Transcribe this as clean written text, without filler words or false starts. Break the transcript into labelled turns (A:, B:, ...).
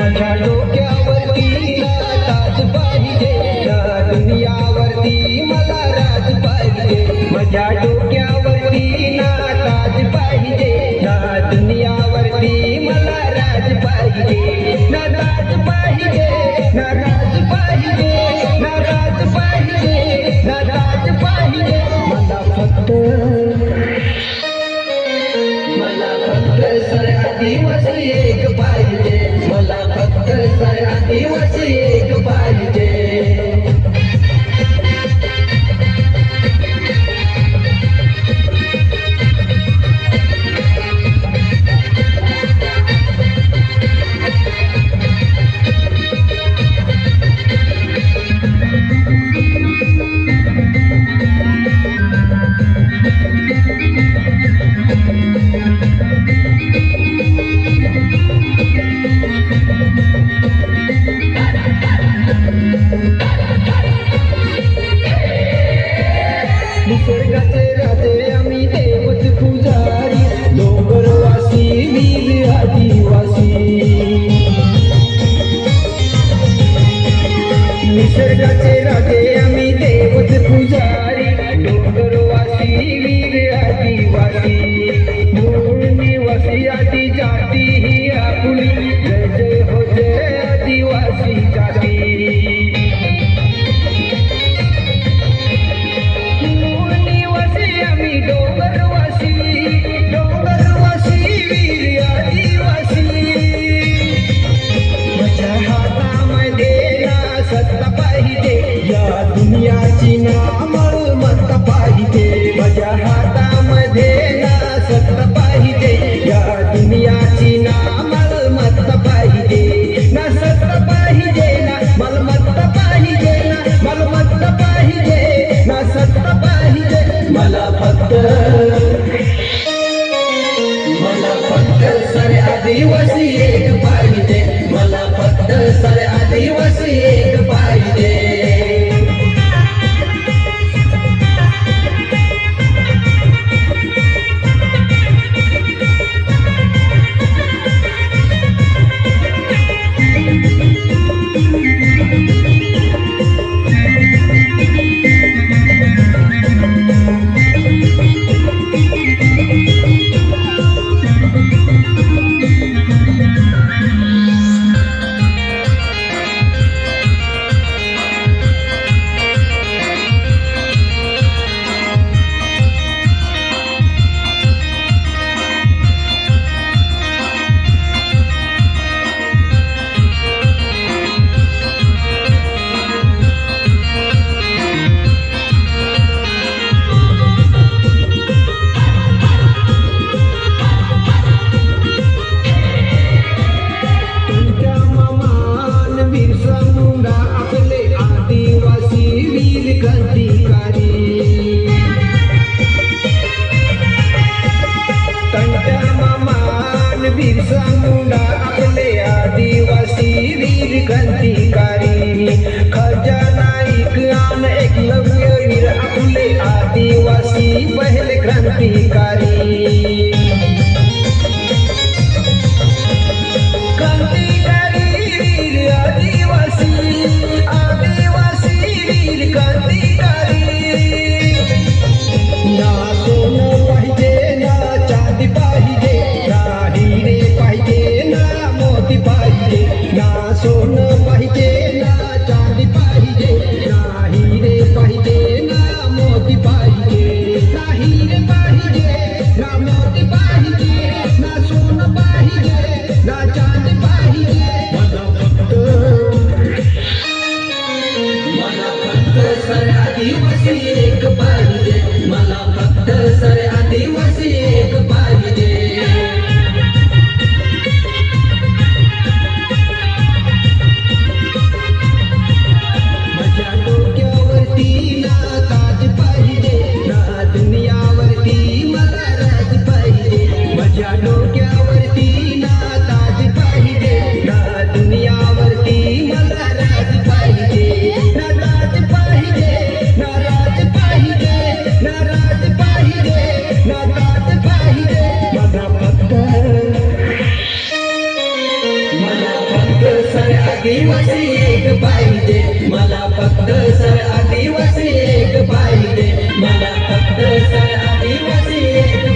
A: माझ्या डोक्यावरती ना ताज पाहिजे ना दुनियावरती मला राज पाहिजे माझ्या डोक्यावरती ना ताज पाहिजे ना दुनियावरती मला राज पाहिजे ना ताज पाहिजे ना राज पाहिजे ना राज पाहिजे ना ताज पाहिजे मला फक्त साऱ्या दिवस एक पाहिजे मला फक्त साऱ्या दिवस एक पाहिजे निसर्गाचे राजे आम्ही देवच पुजारी डोंगरवासी वीर आदिवासी निसर्गाचे राजे आम्ही देवच पुजारी डोंगरवासी वीर आदिवासी मूळ निवासी आदि जाती ही आपुली जय जय हो जय आदिवासी जाती डोंगरवासी वीर आदिवासी माझ्या हातामध्ये ना सत्ता पाहिजे या दुनियाची ना मालमत्ता पाहिजे माझ्या हातामध्ये ना सत्ता पाहिजे या दुनियाची ना मालमत्ता पाहिजे ना सत्ता पाहिजे ना मालमत्ता पाहिजे ना मालमत्ता पाहिजे ना सत्ता पाहिजे मला फक्त सारे आदिवासी एक पाहिजे मला फक्त सारे आदिवासी एक पाहिजे बिरसा मुंडा आपले आदिवासी वीर क्रांतिकारी खजानाईक आन एकलव्य वीर आपले आदिवासी पहिले क्रांतिकारी क्रांतिकारी वीर आदिवासी वीर क्रांतिकारी ना सोनं पाहिजे ना चांदी पाहिजे ना सोनं पाहिजे ना चांदी पाहिजे ना हिरे पाहिजे ना मोती पाहिजे ना हिरे पाहिजे ना मोती पाहिजे ना सोनं पाहिजे ना चांदी पाहिजे मला फक्त सारे आदिवासी एक पाहिजे मला फक्त सारे आदिवासी एक पाहिजे सर आदिवासी एक पाहिजे, मला फक्त सर आदिवासी एक पाहिजे, मला फक्त सर आदिवासी एक